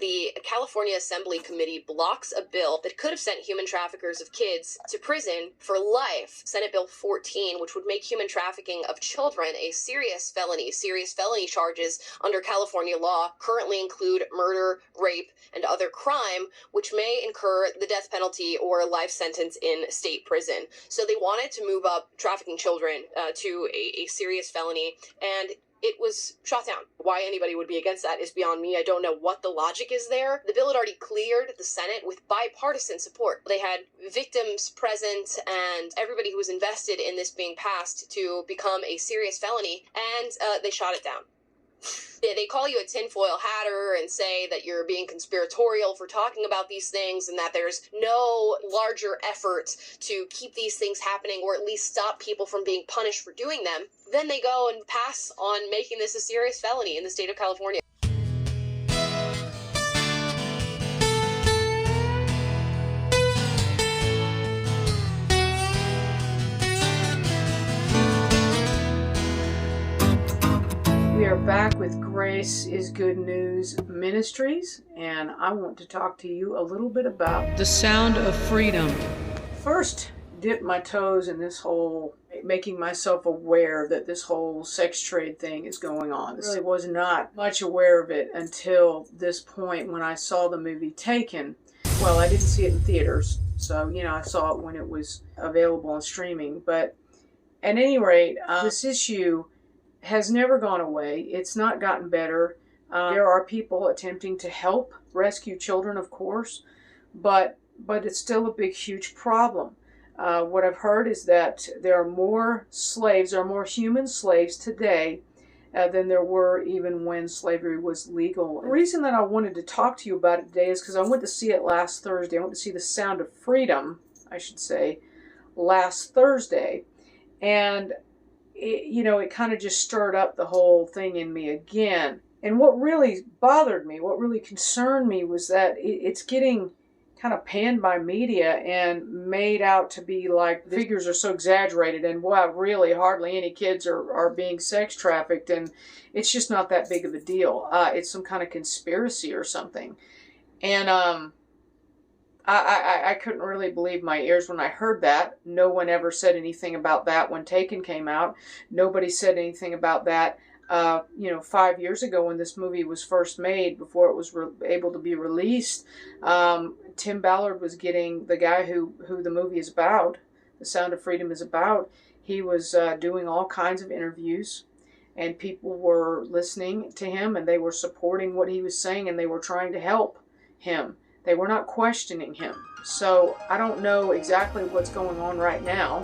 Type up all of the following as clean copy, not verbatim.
the California Assembly Committee blocks a bill that could have sent human traffickers of kids to prison for life. Senate Bill 14, which would make human trafficking of children a serious felony. Serious felony charges under California law currently include murder, rape, and other crime, which may incur the death penalty or a life sentence in state prison. So they wanted to move up trafficking children to a serious felony, and it was shot down. Why anybody would be against that is beyond me. I don't know what the logic is there. The bill had already cleared the Senate with bipartisan support. They had victims present and everybody who was invested in this being passed to become a serious felony, and they shot it down. They call you a tinfoil hatter and say that you're being conspiratorial for talking about these things and that there's no larger effort to keep these things happening or at least stop people from being punished for doing them. Then they go and pass on making this a serious felony in the state of California. We are back with Grace is Good News Ministries, and I want to talk to you a little bit about the sound of freedom. First, dip my toes in this whole making myself aware that this whole sex trade thing is going on. I really was not much aware of it until this point when I saw the movie Taken. Well, I didn't see it in theaters, so, I saw it when it was available on streaming. But at any rate, this issue has never gone away. It's not gotten better. There are people attempting to help rescue children, of course, but it's still a big, huge problem. What I've heard is that there are more human slaves today than there were even when slavery was legal. The reason that I wanted to talk to you about it today is because I went to see it last Thursday. I went to see The Sound of Freedom, I should say, last Thursday. And it kind of just stirred up the whole thing in me again. And what really bothered me, what really concerned me was that it's getting kind of panned by media and made out to be like the figures are so exaggerated and wow, really hardly any kids are being sex trafficked, and it's just not that big of a deal. It's some kind of conspiracy or something. And I couldn't really believe my ears when I heard that. No one ever said anything about that when Taken came out. Nobody said anything about that 5 years ago when this movie was first made, before it was able to be released. Tim Ballard was getting, the guy who the movie is about, The Sound of Freedom is about, he was doing all kinds of interviews, and people were listening to him, and they were supporting what he was saying, and they were trying to help him. They were not questioning him. So I don't know exactly what's going on right now.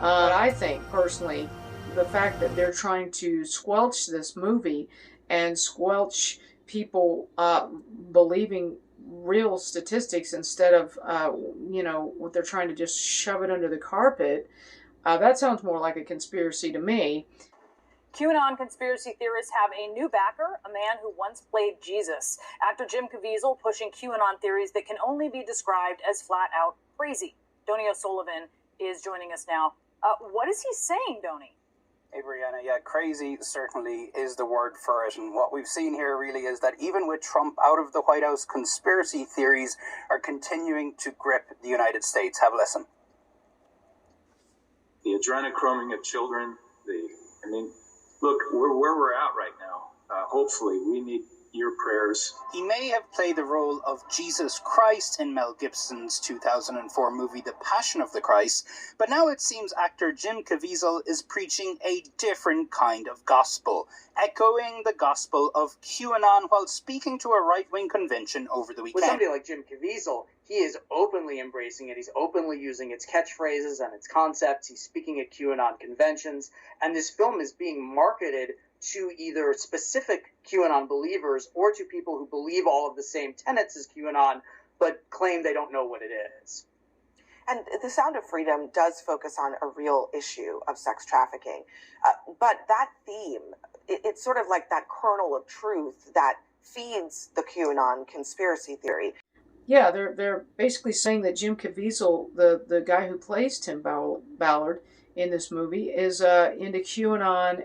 But I think, personally, the fact that they're trying to squelch this movie and squelch people believing real statistics instead of, what they're trying to just shove it under the carpet, that sounds more like a conspiracy to me. QAnon conspiracy theorists have a new backer, a man who once played Jesus. Actor Jim Caviezel pushing QAnon theories that can only be described as flat-out crazy. Donnie O'Sullivan is joining us now. What is he saying, Donnie? Hey, Brianna, yeah, crazy certainly is the word for it. And what we've seen here really is that even with Trump out of the White House, conspiracy theories are continuing to grip the United States. Have a listen. The adrenochroming of children, look, where we're at right now. Hopefully, we need your prayers. He may have played the role of Jesus Christ in Mel Gibson's 2004 movie The Passion of the Christ, but now it seems actor Jim Caviezel is preaching a different kind of gospel, echoing the gospel of QAnon while speaking to a right-wing convention over the weekend. With somebody like Jim Caviezel, he is openly embracing it. He's openly using its catchphrases and its concepts. He's speaking at QAnon conventions, and this film is being marketed to either specific QAnon believers or to people who believe all of the same tenets as QAnon, but claim they don't know what it is. And The Sound of Freedom does focus on a real issue of sex trafficking. But that theme, it's sort of like that kernel of truth that feeds the QAnon conspiracy theory. Yeah, they're basically saying that Jim Caviezel, the guy who plays Tim Ballard in this movie, is into QAnon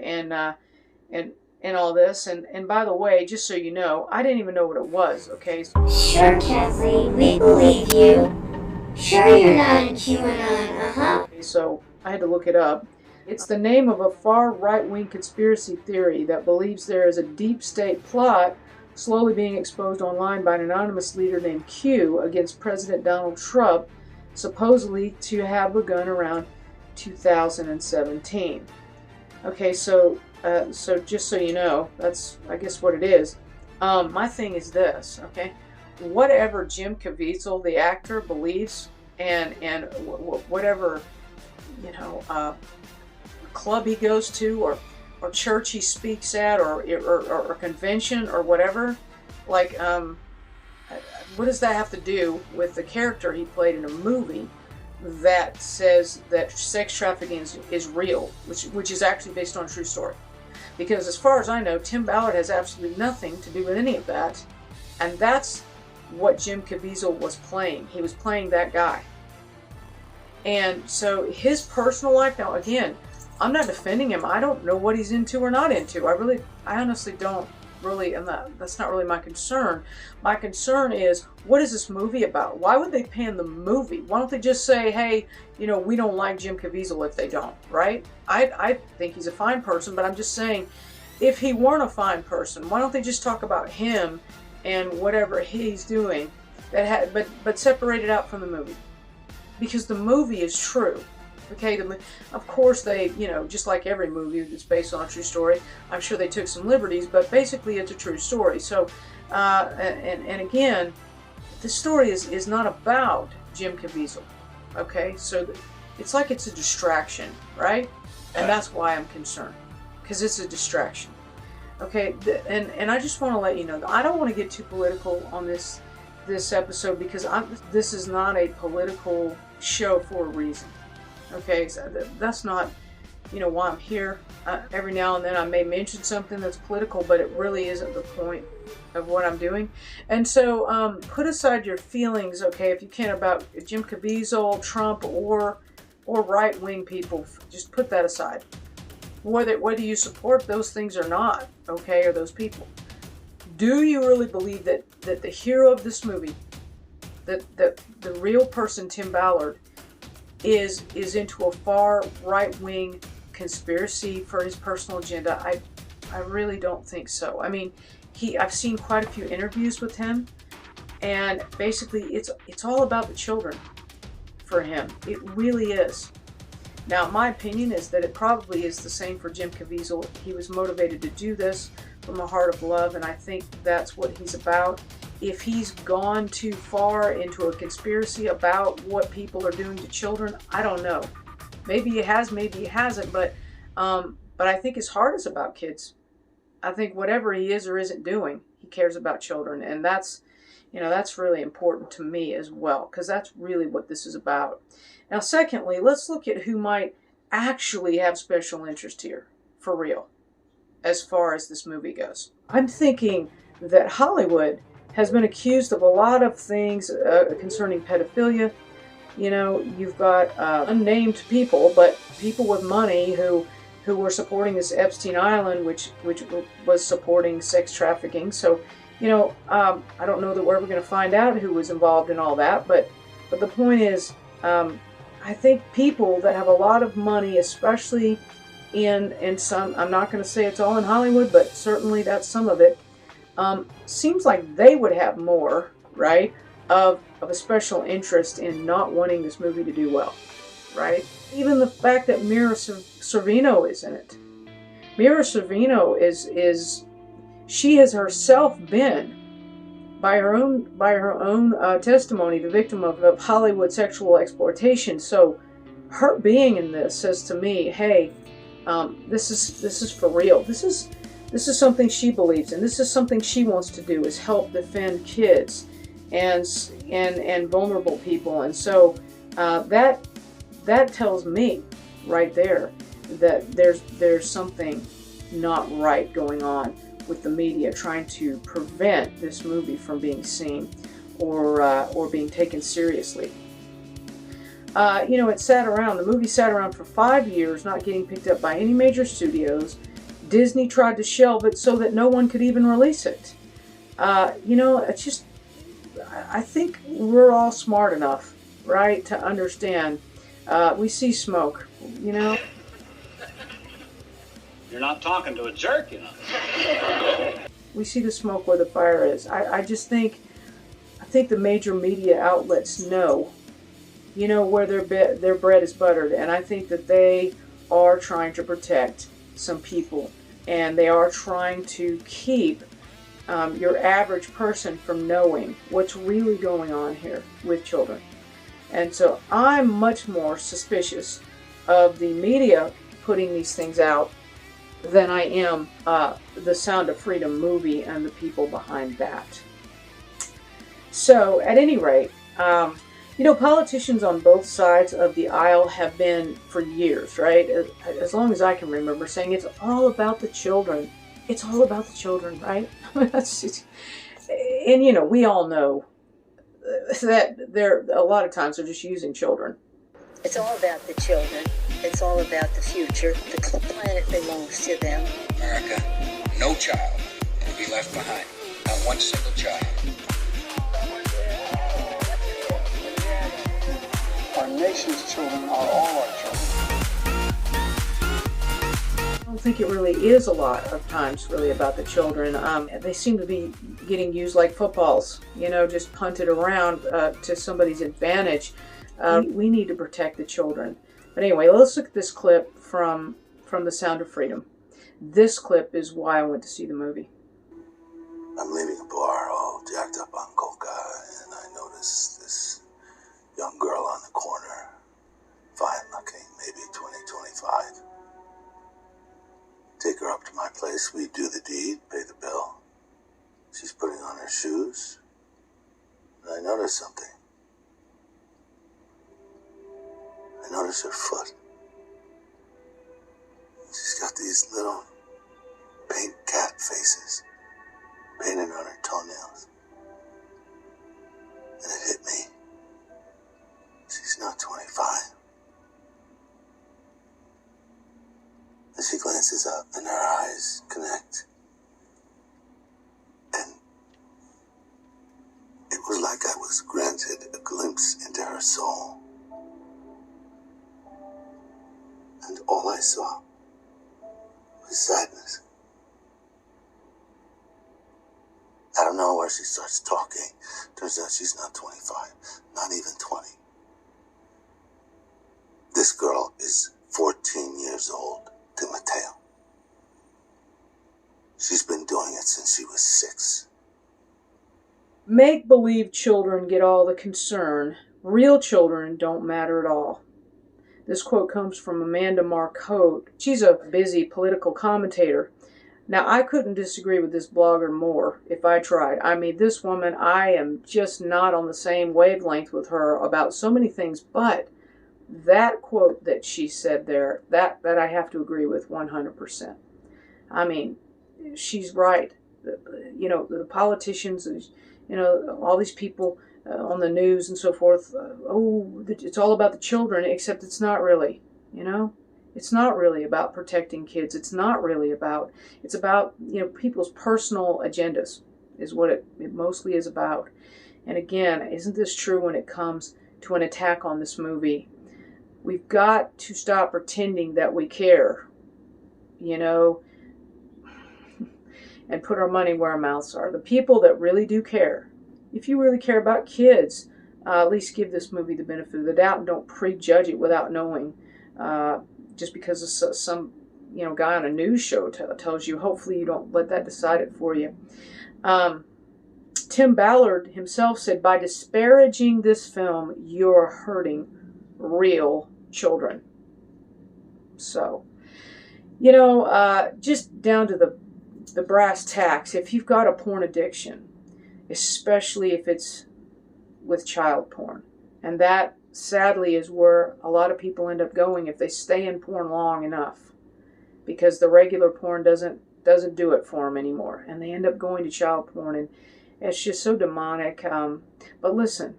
and and all this. And by the way, just so you know, I didn't even know what it was, okay? Sure, Kesley, we believe you. Sure you're not a QAnon, Okay, so I had to look it up. It's the name of a far right-wing conspiracy theory that believes there is a deep state plot slowly being exposed online by an anonymous leader named Q against President Donald Trump, supposedly to have begun around 2017. Okay, so just so you know, that's, I guess, what it is. My thing is this, okay? Whatever Jim Caviezel, the actor, believes, and whatever, you know, club he goes to, or church he speaks at, or convention, or whatever, like, what does that have to do with the character he played in a movie that says that sex trafficking is real, which is actually based on a true story? Because as far as I know, Tim Ballard has absolutely nothing to do with any of that, and that's what Jim Caviezel was playing. He was playing that guy. And so his personal life, now again, I'm not defending him. I don't know what he's into or not into. I honestly don't really, that's not really my concern. My concern is, what is this movie about? Why would they pan the movie? Why don't they just say, hey, you know, we don't like Jim Caviezel if they don't, right? I think he's a fine person, but I'm just saying, if he weren't a fine person, why don't they just talk about him and whatever he's doing, but separate it out from the movie? Because the movie is true. Okay, of course they, you know, just like every movie that's based on a true story, I'm sure they took some liberties, but basically it's a true story. So, and again, the story is not about Jim Caviezel. Okay, so it's like it's a distraction, right? And that's why I'm concerned, because it's a distraction. Okay, and I just want to let you know that I don't want to get too political on this episode, because this is not a political show for a reason. Okay, so that's not, you know, why I'm here. Every now and then I may mention something that's political, but it really isn't the point of what I'm doing. And so put aside your feelings, okay, if you can, about Jim Caviezel, Trump, or right-wing people. Just put that aside. Whether you support those things or not, okay, or those people. Do you really believe that the hero of this movie, that the real person, Tim Ballard, is into a far right-wing conspiracy for his personal agenda? I really don't think so. I mean, I've seen quite a few interviews with him, and basically it's all about the children for him. It really is. Now, my opinion is that it probably is the same for Jim Caviezel. He was motivated to do this from a heart of love, and I think that's what he's about. If he's gone too far into a conspiracy about what people are doing to children, I don't know. Maybe he has, maybe he hasn't, but I think his heart is about kids. I think whatever he is or isn't doing, he cares about children, and that's really important to me as well, because that's really what this is about. Now, secondly, let's look at who might actually have special interest here, for real, as far as this movie goes. I'm thinking that Hollywood has been accused of a lot of things concerning pedophilia. You know, you've got unnamed people, but people with money who were supporting this Epstein Island, which was supporting sex trafficking. So, you know, I don't know that we're ever going to find out who was involved in all that, but the point is, I think people that have a lot of money, especially in some, I'm not going to say it's all in Hollywood, but certainly that's some of it, seems like they would have more, right, of a special interest in not wanting this movie to do well, right? Even the fact that Mira Sorvino is in it. Mira Sorvino she has herself been, by her own testimony, the victim of Hollywood sexual exploitation. So her being in this says to me, hey, this is for real. This is something she believes in. This is something she wants to do, is help defend kids and vulnerable people. And so that tells me right there that there's something not right going on with the media trying to prevent this movie from being seen or being taken seriously. You know, the movie sat around for 5 years, not getting picked up by any major studios. Disney tried to shelve it so that no one could even release it. It's just, I think we're all smart enough, right, to understand. We see smoke, You're not talking to a jerk, We see the smoke where the fire is. I think the major media outlets know, where their bread is buttered, and I think that they are trying to protect some people, and they are trying to keep your average person from knowing what's really going on here with children. And so I'm much more suspicious of the media putting these things out than I am the Sound of Freedom movie and the people behind that. So at any rate, politicians on both sides of the aisle have been for years, right? As long as I can remember, saying it's all about the children. It's all about the children, right? And we all know that a lot of times they're just using children. It's all about the children. It's all about the future. The planet belongs to them. America, no child will be left behind. Not one single child. Our nation's children are all our children. I don't think it really is a lot of times really about the children. They seem to be getting used like footballs, just punted around to somebody's advantage. We need to protect the children. But anyway, let's look at this clip from The Sound of Freedom. This clip is why I went to see the movie. I'm leaving a bar all jacked up on coca, and I notice this young girl on the corner, fine looking, maybe 20, 25. Take her up to my place, we do the deed, pay the bill. She's putting on her shoes, and I notice something. I notice her foot. She's got these little pink cat faces painted on her toenails. And it hit me. She's not 25. And she glances up and her eyes connect. And it was like I was granted a glimpse into her soul. And all I saw was sadness. I don't know where she starts talking. Turns out she's not 25, not even 20. This girl is 14 years old, to Mateo. She's been doing it since she was 6. Make-believe children get all the concern. Real children don't matter at all. This quote comes from Amanda Marcotte. She's a busy political commentator. Now, I couldn't disagree with this blogger more if I tried. I mean, this woman, I am just not on the same wavelength with her about so many things, but that quote that she said there, that I have to agree with 100%. I mean, she's right. The politicians, all these people on the news and so forth, it's all about the children, except it's not really, It's not really about protecting kids. It's about people's personal agendas is what it mostly is about. And again, isn't this true when it comes to an attack on this movie? We've got to stop pretending that we care, and put our money where our mouths are. The people that really do care, if you really care about kids, at least give this movie the benefit of the doubt and don't prejudge it without knowing. Just because some guy on a news show tells you, hopefully you don't let that decide it for you. Tim Ballard himself said, by disparaging this film, you're hurting real children. So, just down to the brass tacks, if you've got a porn addiction, especially if it's with child porn, and that sadly is where a lot of people end up going if they stay in porn long enough, because the regular porn doesn't do it for them anymore, and they end up going to child porn, and it's just so demonic. But listen,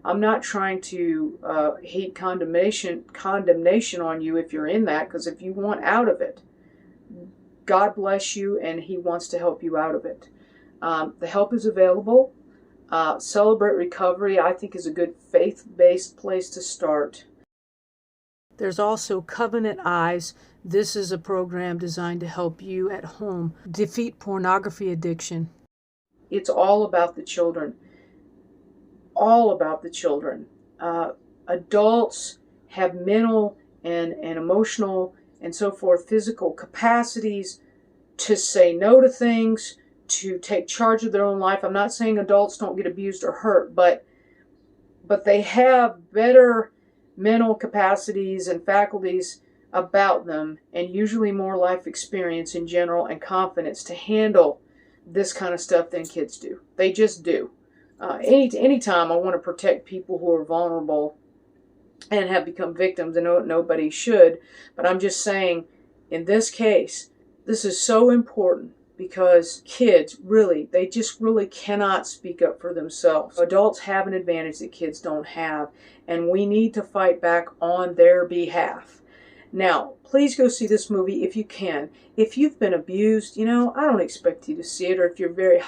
I'm not trying to heap condemnation on you if you're in that, because if you want out of it, God bless you, and He wants to help you out of it. The help is available. Celebrate Recovery, I think, is a good faith-based place to start. There's also Covenant Eyes. This is a program designed to help you at home defeat pornography addiction. It's all about the children. All about the children. Adults have mental and emotional and so forth, physical capacities to say no to things, to take charge of their own life. I'm not saying adults don't get abused or hurt, but they have better mental capacities and faculties about them, and usually more life experience in general and confidence to handle this kind of stuff than kids do. They just do. Anytime I want to protect people who are vulnerable and have become victims, and nobody should, but I'm just saying, in this case, this is so important because kids they just really cannot speak up for themselves. Adults have an advantage that kids don't have, and we need to fight back on their behalf. Now, please go see this movie if you can. If you've been abused, I don't expect you to see it, or if you're a very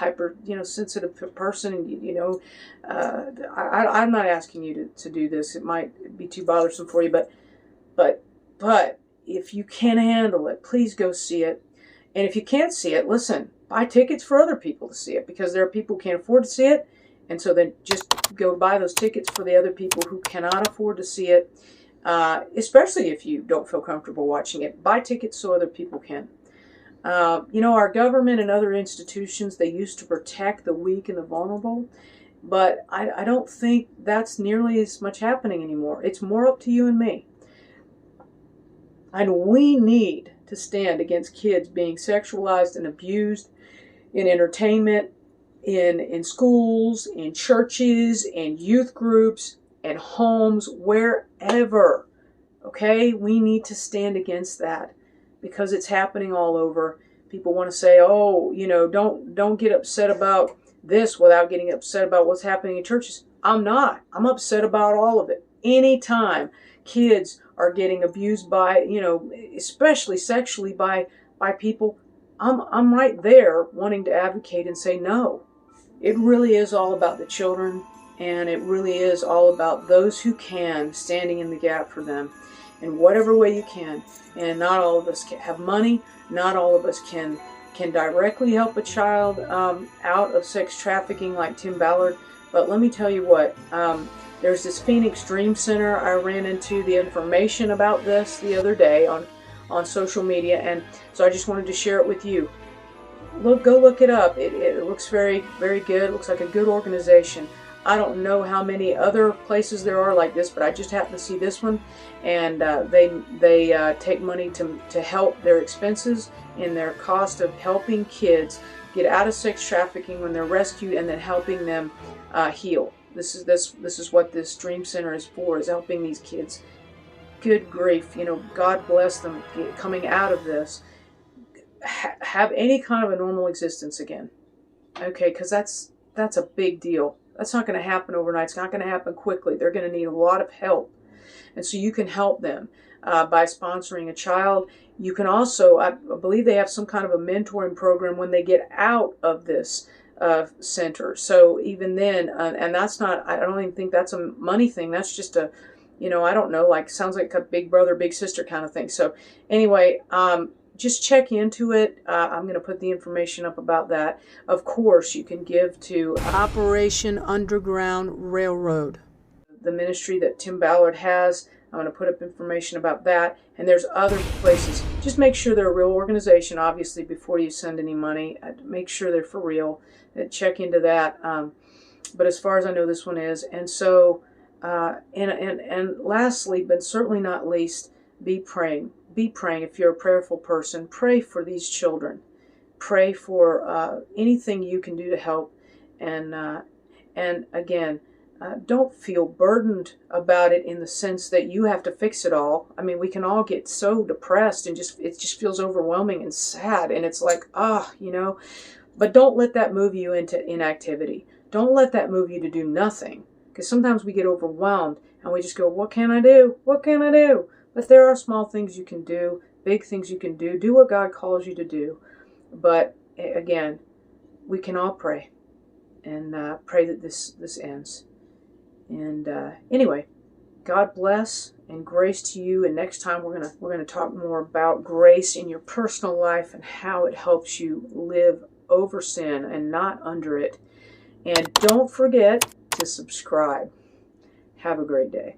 sensitive person, and I'm not asking you to do this. It might be too bothersome for you, but if you can handle it, please go see it. And if you can't see it, listen, buy tickets for other people to see it, because there are people who can't afford to see it, and so then just go buy those tickets for the other people who cannot afford to see it. Especially if you don't feel comfortable watching it, buy tickets so other people can. Our government and other institutions, they used to protect the weak and the vulnerable, but I don't think that's nearly as much happening anymore. It's more up to you and me. And we need to stand against kids being sexualized and abused in entertainment, in schools, in churches, in youth groups, and homes, wherever. Okay? We need to stand against that because it's happening all over. People want to say, don't get upset about this without getting upset about what's happening in churches. I'm not. I'm upset about all of it. Anytime kids are getting abused by, especially sexually by people, I'm right there wanting to advocate and say no. It really is all about the children. And it really is all about those who can, standing in the gap for them in whatever way you can. And not all of us have money. Not all of us can directly help a child out of sex trafficking like Tim Ballard. But let me tell you what, there's this Phoenix Dream Center. I ran into the information about this the other day on social media. And so I just wanted to share it with you. Go look it up. It looks very, very good. It looks like a good organization. I don't know how many other places there are like this, but I just happened to see this one, and they take money to help their expenses in their cost of helping kids get out of sex trafficking when they're rescued, and then helping them heal. This is what this Dream Center is for, is helping these kids. Good grief, God bless them coming out of this, have any kind of a normal existence again. Okay, because that's a big deal. That's not going to happen overnight. It's not going to happen quickly. They're going to need a lot of help. And so you can help them by sponsoring a child. You can also, I believe they have some kind of a mentoring program when they get out of this center. So even then, and that's not, I don't even think that's a money thing. That's just a, I don't know, sounds like a big brother, big sister kind of thing. So anyway, just check into it. I'm going to put the information up about that. Of course, you can give to Operation Underground Railroad, the ministry that Tim Ballard has. I'm going to put up information about that. And there's other places. Just make sure they're a real organization, obviously, before you send any money. Make sure they're for real. Check into that. But as far as I know, this one is. And so, and lastly, but certainly not least, be praying. Be praying. If you're a prayerful person, pray for these children. Pray for anything you can do to help. And again, don't feel burdened about it in the sense that you have to fix it all. I mean, we can all get so depressed and it just feels overwhelming and sad. And it's like, but don't let that move you into inactivity. Don't let that move you to do nothing. Because sometimes we get overwhelmed and we just go, what can I do? What can I do? But there are small things you can do big things you can do. Do what God calls you to do. But again, we can all pray and pray that this ends. And anyway, God bless and grace to you. And next time we're gonna talk more about grace in your personal life and how it helps you live over sin and not under it. And don't forget to subscribe. Have a great day.